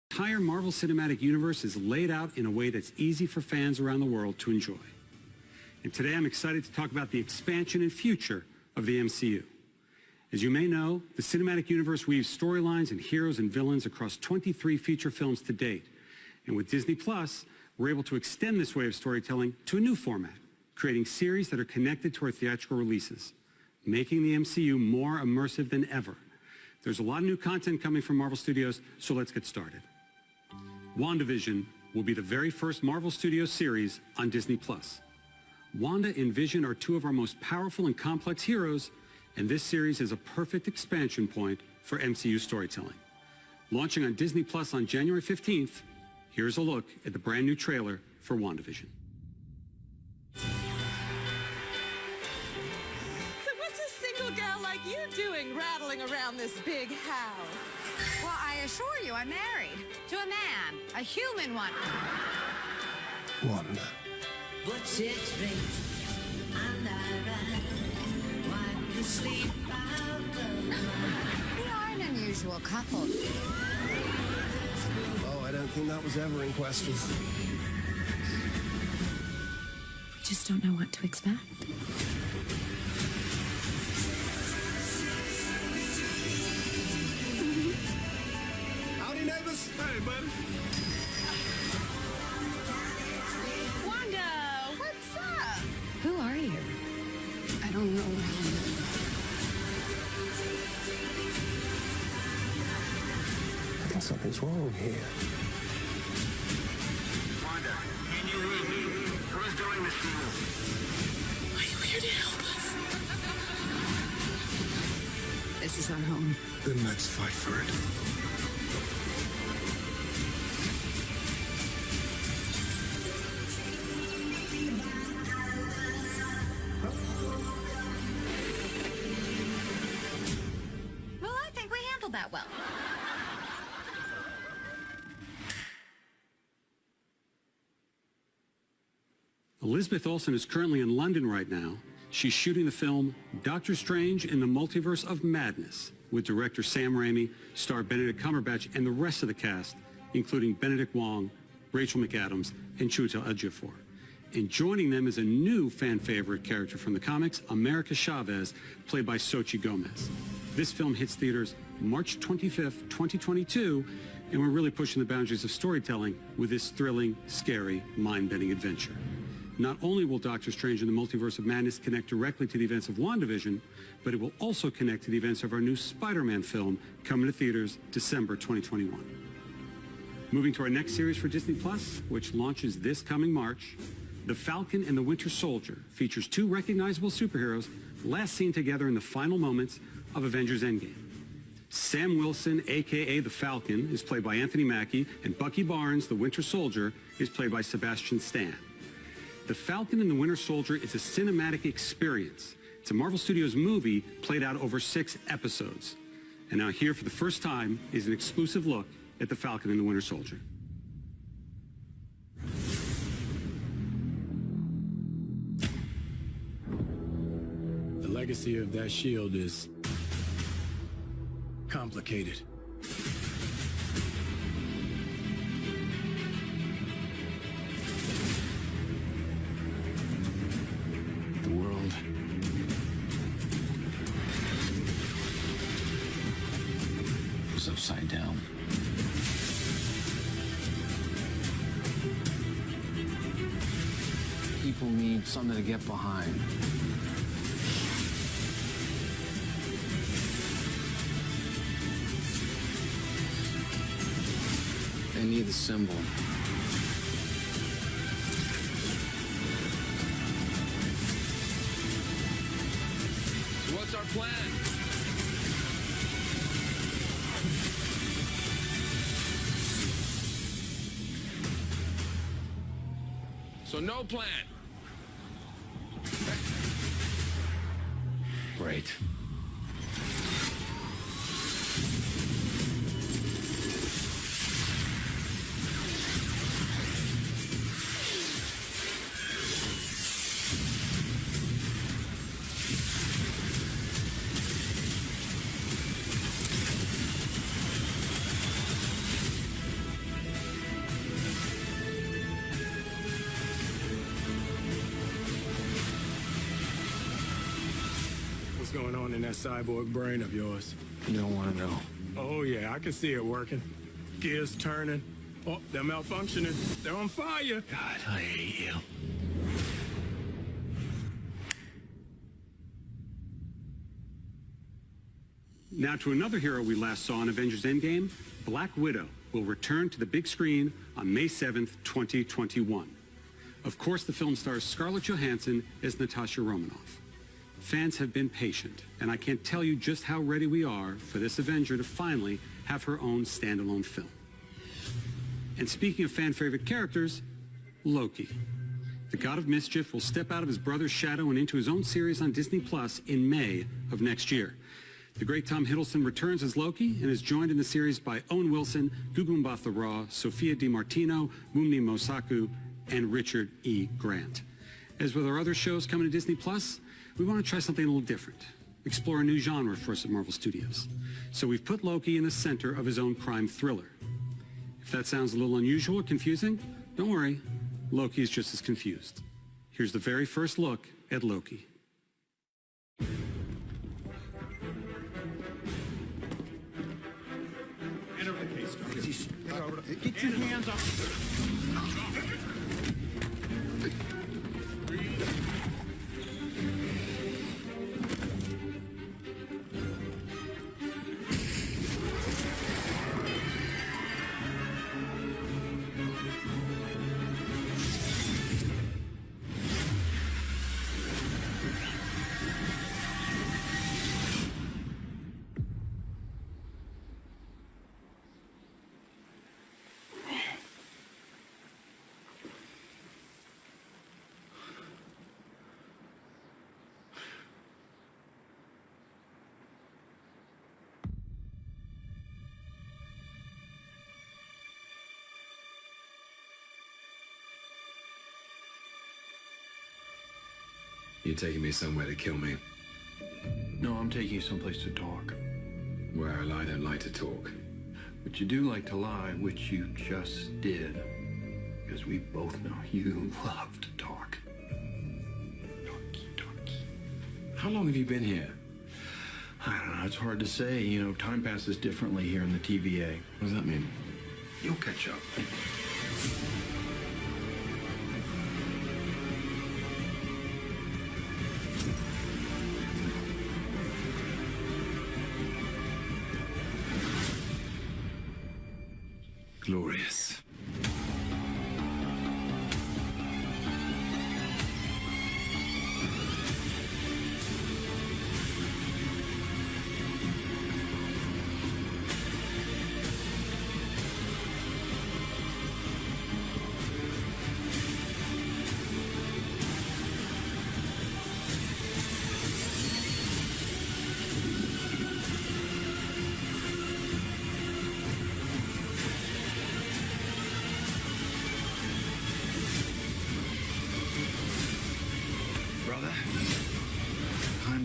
The entire Marvel Cinematic Universe is laid out in a way that's easy for fans around the world to enjoy. And today I'm excited to talk about the expansion and future of the MCU. As you may know, the Cinematic Universe weaves storylines and heroes and villains across 23 feature films to date. And with Disney Plus, we're able to extend this way of storytelling to a new format, creating series that are connected to our theatrical releases, making the MCU more immersive than ever. There's a lot of new content coming from Marvel Studios, so let's get started. WandaVision will be the very first Marvel Studios series on Disney Plus. Wanda and Vision are two of our most powerful and complex heroes, and this series is a perfect expansion point for MCU storytelling. Launching on Disney Plus on January 15th, here's a look at the brand new trailer for WandaVision. So what's a single gal like you doing rattling around this big house? Well, I assure you I'm married to a man, a human one. Wanda. What's it rain and I ride, wipe the sleep out of my mind. We are an unusual couple. Oh, I don't think that was ever in question. Just don't know what to expect. Howdy, neighbors. Hey, buddy. Wanda, what's up? Who are you? I don't know. I think something's wrong here. Wanda, can you read me? Who's doing this to you? Are you here to help us? This is our home. Then let's fight for it. Well, I think we handled that well. Elizabeth Olsen is currently in London right now. She's shooting the film Doctor Strange in the Multiverse of Madness with director Sam Raimi, star Benedict Cumberbatch, and the rest of the cast, including Benedict Wong, Rachel McAdams, and Chiwetel Ejiofor. And joining them is a new fan favorite character from the comics, America Chavez, played by Xochitl Gomez. This film hits theaters March 25th, 2022, and we're really pushing the boundaries of storytelling with this thrilling, scary, mind-bending adventure. Not only will Doctor Strange in the Multiverse of Madness connect directly to the events of WandaVision, but it will also connect to the events of our new Spider-Man film coming to theaters December 2021. Moving to our next series for Disney Plus, which launches this coming March, The Falcon and the Winter Soldier features two recognizable superheroes last seen together in the final moments of Avengers Endgame. Sam Wilson, a.k.a. The Falcon, is played by Anthony Mackie, and Bucky Barnes, the Winter Soldier, is played by Sebastian Stan. The Falcon and the Winter Soldier is a cinematic experience. It's a Marvel Studios movie played out over 6 episodes. And now here for the first time is an exclusive look at The Falcon and the Winter Soldier. The legacy of that shield is complicated. The world is upside down. People need something to get behind. They need the symbol. So what's our plan? So no plan. Great. What's going on in that cyborg brain of yours? You don't want to know. Oh, yeah, I can see it working. Gears turning. Oh, they're malfunctioning. They're on fire. God, I hate you. Now to another hero we last saw in Avengers Endgame, Black Widow will return to the big screen on May 7th, 2021. Of course, the film stars Scarlett Johansson as Natasha Romanoff. Fans have been patient, and I can't tell you just how ready we are for this Avenger to finally have her own standalone film. And speaking of fan-favorite characters, Loki. The god of mischief will step out of his brother's shadow and into his own series on Disney Plus in May of next year. The great Tom Hiddleston returns as Loki and is joined in the series by Owen Wilson, Gugu Mbatha-Raw, Sophia DiMartino, Mumni Mosaku, and Richard E. Grant. As with our other shows coming to Disney Plus, we want to try something a little different, explore a new genre for us at Marvel Studios. So we've put Loki in the center of his own crime thriller. If that sounds a little unusual or confusing, don't worry, Loki is just as confused. Here's the very first look at Loki. Get your hands off. You're taking me somewhere to kill me. No, I'm taking you someplace to talk. Well, I don't like to talk. But you do like to lie, which you just did. Because we both know you love to talk. Talky. How long have you been here? I don't know, it's hard to say. You know, time passes differently here in the TVA. What does that mean? You'll catch up. Glorious.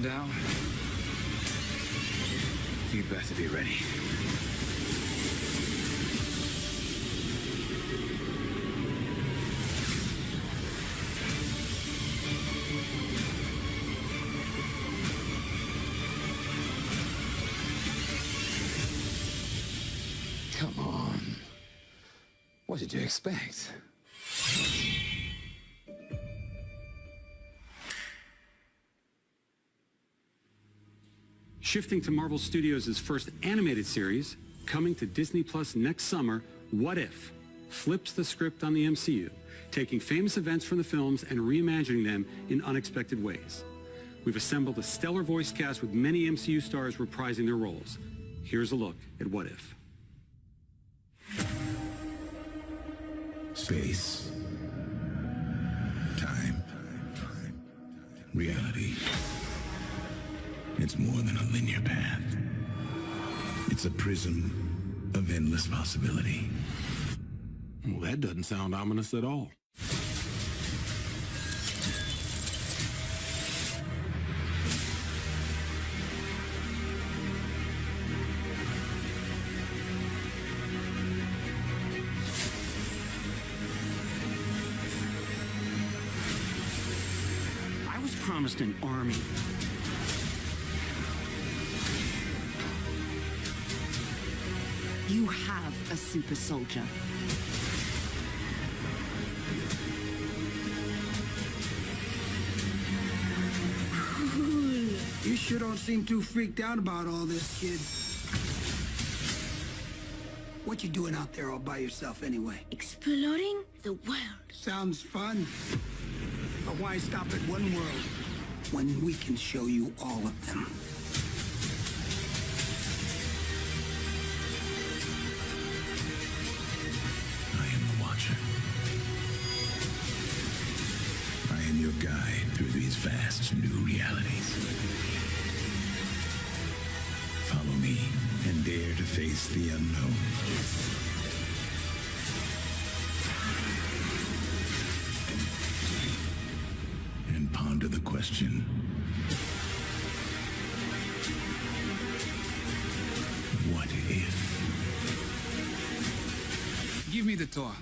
Down. You better be ready. Come on. What did you expect? Shifting to Marvel Studios' first animated series, coming to Disney Plus next summer, What If? Flips the script on the MCU, taking famous events from the films and reimagining them in unexpected ways. We've assembled a stellar voice cast with many MCU stars reprising their roles. Here's a look at What If. Space. Time. Reality. It's more than a linear path. It's a prism of endless possibility. Well, that doesn't sound ominous at all. I was promised an army. You have a super soldier. You sure don't seem too freaked out about all this, kid. What you doing out there all by yourself anyway? Exploring the world. Sounds fun. But why stop at one world when we can show you all of them? I am the Watcher. I am your guide through these vast new realities. Follow me and dare to face the unknown. And ponder the question, what if? Give me the tour.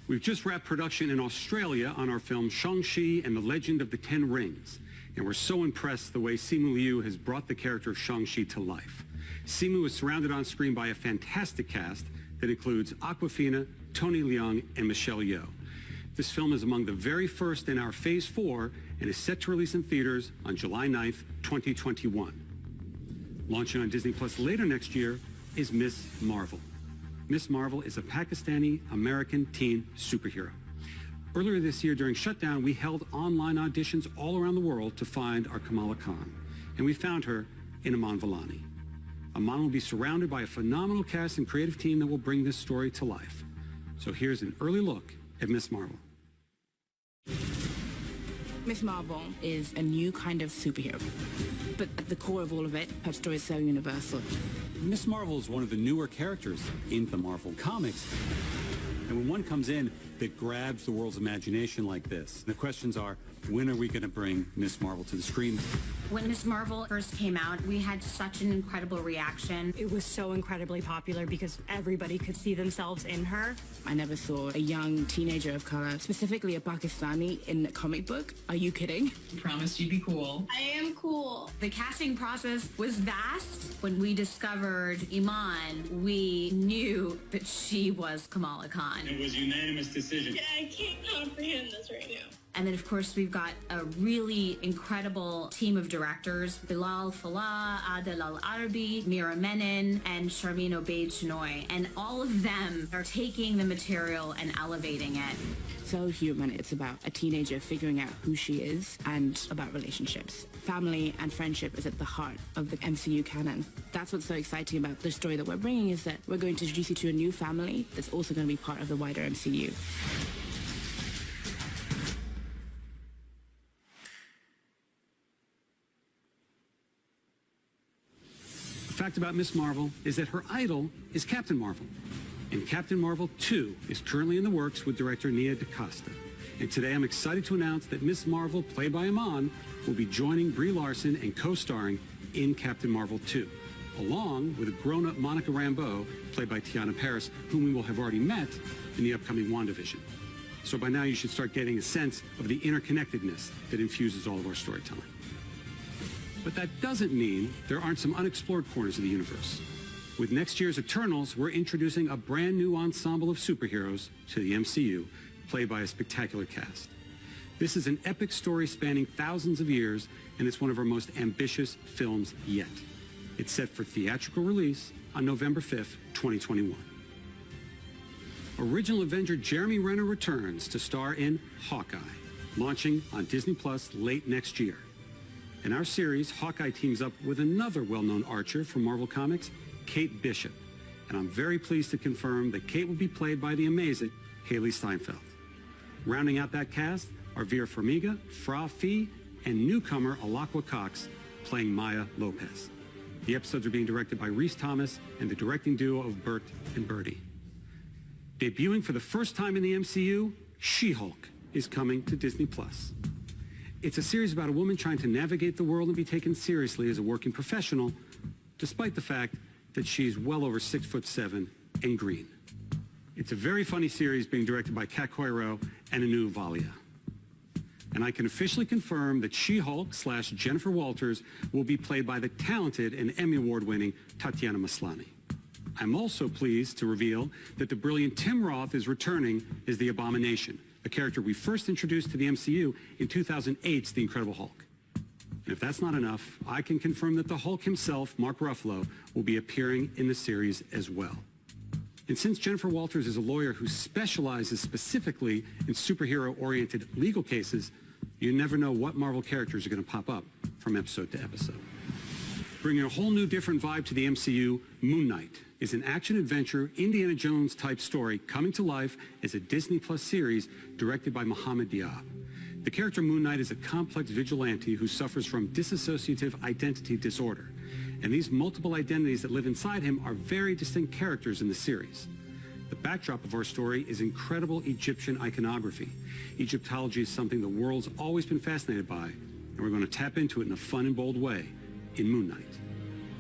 We've just wrapped production in Australia on our film Shang-Chi and the Legend of the Ten Rings. And we're so impressed the way Simu Liu has brought the character of Shang-Chi to life. Simu is surrounded on screen by a fantastic cast that includes Awkwafina, Tony Leung, and Michelle Yeoh. This film is among the very first in our Phase 4 and is set to release in theaters on July 9th, 2021. Launching on Disney Plus later next year is Ms. Marvel. Ms. Marvel is a Pakistani-American teen superhero. Earlier this year during shutdown, we held online auditions all around the world to find our Kamala Khan, and we found her in Iman Vellani. Iman will be surrounded by a phenomenal cast and creative team that will bring this story to life. So here's an early look at Ms. Marvel. Ms. Marvel is a new kind of superhero. But at the core of all of it, her story is so universal. Ms. Marvel is one of the newer characters in the Marvel comics. And when one comes in that grabs the world's imagination like this, the questions are, when are we going to bring Ms. Marvel to the screen? When Ms. Marvel first came out, we had such an incredible reaction. It was so incredibly popular because everybody could see themselves in her. I never saw a young teenager of color, specifically a Pakistani, in a comic book. Are you kidding? Promised you'd be cool. I am cool. The casting process was vast. When we discovered Iman, we knew that she was Kamala Khan. It was a unanimous decision. Yeah, I can't comprehend this right now. And then, of course, we've got a really incredible team of directors, Bilal Fallah, Adel Al-Arabi, Mira Menon, and Sharmeen Obaid-Chinoy. And all of them are taking the material and elevating it. So human. It's about a teenager figuring out who she is and about relationships. Family and friendship is at the heart of the MCU canon. That's what's so exciting about the story that we're bringing, is that we're going to introduce you to a new family that's also going to be part of the wider MCU. The fact about Ms. Marvel is that her idol is Captain Marvel. And Captain Marvel 2 is currently in the works with director 𝕄𝕒𝕧𝕚𝕚. And today I'm excited to announce that Ms. Marvel, played by Iman, will be joining Brie Larson and co-starring in Captain Marvel 2, along with a grown-up Monica Rambeau, played by Tiana Paris, whom we will have already met in the upcoming WandaVision. So by now you should start getting a sense of the interconnectedness that infuses all of our storytelling. But that doesn't mean there aren't some unexplored corners of the universe. With next year's Eternals, we're introducing a brand new ensemble of superheroes to the MCU, played by a spectacular cast. This is an epic story spanning thousands of years, and it's one of our most ambitious films yet. It's set for theatrical release on November 5th, 2021. Original Avenger Jeremy Renner returns to star in Hawkeye, launching on Disney Plus late next year. In our series, Hawkeye teams up with another well-known archer from Marvel Comics, Kate Bishop. And I'm very pleased to confirm that Kate will be played by the amazing Haley Steinfeld. Rounding out that cast are Vera Farmiga, Fra Fee, and newcomer Alakwa Cox playing Maya Lopez. The episodes are being directed by Rhys Thomas and the directing duo of Bert and Bertie. Debuting for the first time in the MCU, She-Hulk is coming to Disney Plus. It's a series about a woman trying to navigate the world and be taken seriously as a working professional, despite the fact that she's well over 6'7" and green. It's a very funny series being directed by Kat Coiro and 𝕄𝕒𝕣𝕧𝕗𝕝. And I can officially confirm that She-Hulk / Jennifer Walters will be played by the talented and Emmy Award-winning Tatiana Maslany. I'm also pleased to reveal that the brilliant Tim Roth is returning as the Abomination, a character we first introduced to the MCU in 2008's The Incredible Hulk. And if that's not enough, I can confirm that the Hulk himself, Mark Ruffalo, will be appearing in the series as well. And since Jennifer Walters is a lawyer who specializes specifically in superhero-oriented legal cases, you never know what Marvel characters are going to pop up from episode to episode. Bringing a whole new different vibe to the MCU, Moon Knight is an action-adventure, Indiana Jones-type story coming to life as a Disney Plus series directed by Mohamed Diab. The character Moon Knight is a complex vigilante who suffers from dissociative identity disorder. And these multiple identities that live inside him are very distinct characters in the series. The backdrop of our story is incredible Egyptian iconography. Egyptology is something the world's always been fascinated by, and we're going to tap into it in a fun and bold way in Moon Knight.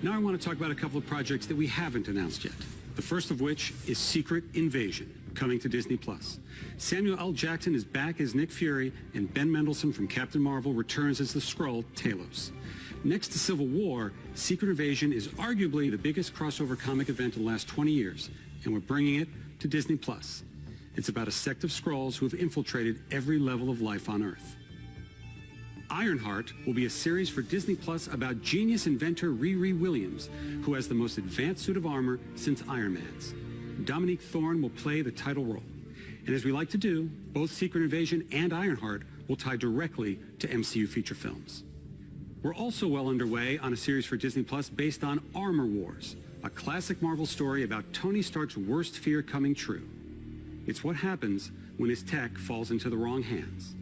Now I want to talk about a couple of projects that we haven't announced yet. The first of which is Secret Invasion, coming to Disney+. Samuel L. Jackson is back as Nick Fury, and Ben Mendelsohn from Captain Marvel returns as the Skrull, Talos. Next to Civil War, Secret Invasion is arguably the biggest crossover comic event in the last 20 years, and we're bringing it to Disney+. It's about a sect of Skrulls who have infiltrated every level of life on Earth. Ironheart will be a series for Disney Plus about genius inventor Riri Williams, who has the most advanced suit of armor since Iron Man's. Dominique Thorne will play the title role. And as we like to do, both Secret Invasion and Ironheart will tie directly to MCU feature films. We're also well underway on a series for Disney Plus based on Armor Wars, a classic Marvel story about Tony Stark's worst fear coming true. It's what happens when his tech falls into the wrong hands.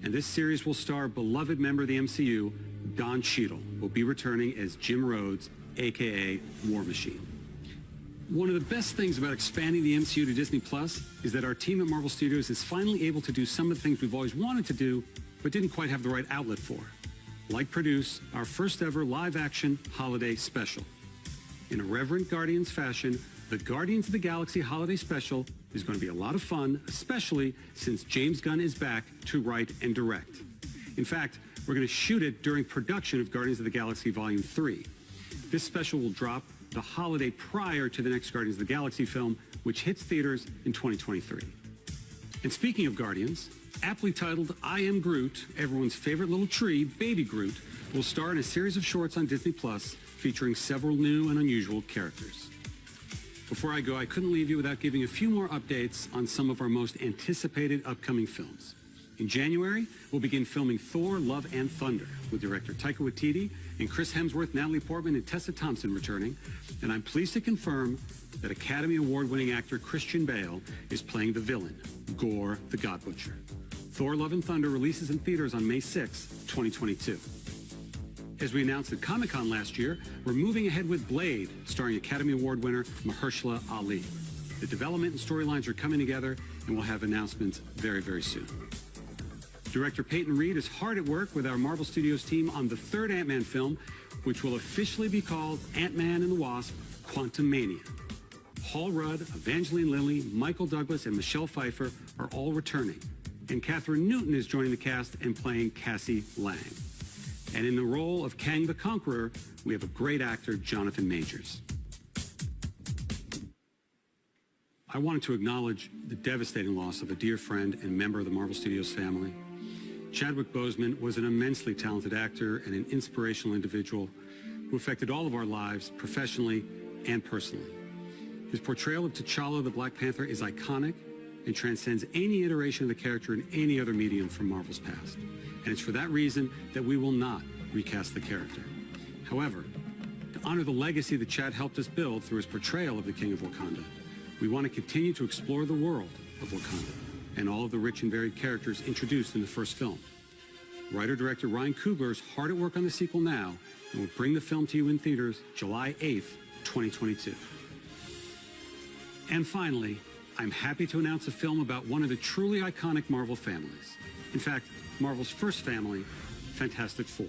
And this series will star beloved member of the MCU, Don Cheadle, will be returning as Jim Rhodes, a.k.a. War Machine. One of the best things about expanding the MCU to Disney Plus is that our team at Marvel Studios is finally able to do some of the things we've always wanted to do, but didn't quite have the right outlet for, like produce our first ever live-action holiday special. In a reverent Guardians fashion, the Guardians of the Galaxy Holiday Special is going to be a lot of fun, especially since James Gunn is back to write and direct. In fact, we're going to shoot it during production of Guardians of the Galaxy Volume 3. This special will drop the holiday prior to the next Guardians of the Galaxy film, which hits theaters in 2023. And speaking of Guardians, aptly titled I Am Groot, everyone's favorite little tree, Baby Groot, will star in a series of shorts on Disney Plus featuring several new and unusual characters. Before I go, I couldn't leave you without giving a few more updates on some of our most anticipated upcoming films. In January, we'll begin filming Thor, Love and Thunder with director Taika Waititi and Chris Hemsworth, Natalie Portman, and Tessa Thompson returning. And I'm pleased to confirm that Academy Award-winning actor Christian Bale is playing the villain, Gore the God Butcher. Thor, Love and Thunder releases in theaters on May 6, 2022. As we announced at Comic-Con last year, we're moving ahead with Blade, starring Academy Award winner Mahershala Ali. The development and storylines are coming together, and we'll have announcements very, very soon. Director Peyton Reed is hard at work with our Marvel Studios team on the third Ant-Man film, which will officially be called Ant-Man and the Wasp: Quantumania. Paul Rudd, Evangeline Lilly, Michael Douglas, and Michelle Pfeiffer are all returning. And Catherine Newton is joining the cast and playing Cassie Lang. And in the role of Kang the Conqueror, we have a great actor, Jonathan Majors. I wanted to acknowledge the devastating loss of a dear friend and member of the Marvel Studios family. Chadwick Boseman was an immensely talented actor and an inspirational individual who affected all of our lives professionally and personally. His portrayal of T'Challa the Black Panther is iconic and transcends any iteration of the character in any other medium from Marvel's past. And it's for that reason that we will not recast the character. However, to honor the legacy that Chad helped us build through his portrayal of the King of Wakanda, we want to continue to explore the world of Wakanda and all of the rich and varied characters introduced in the first film. Writer-director Ryan Coogler is hard at work on the sequel now and will bring the film to you in theaters July 8th, 2022. And finally, I'm happy to announce a film about one of the truly iconic Marvel families. In fact, Marvel's first family, Fantastic Four.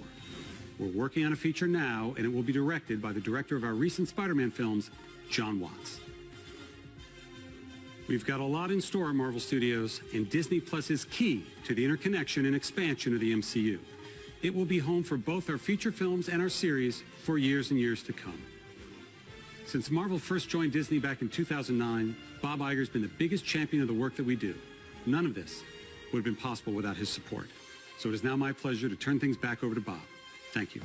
We're working on a feature now, and it will be directed by the director of our recent Spider-Man films, John Watts. We've got a lot in store at Marvel Studios, and Disney Plus is key to the interconnection and expansion of the MCU. It will be home for both our feature films and our series for years and years to come. Since Marvel first joined Disney back in 2009, Bob Iger's been the biggest champion of the work that we do. None of this would have been possible without his support. So it is now my pleasure to turn things back over to Bob. Thank you.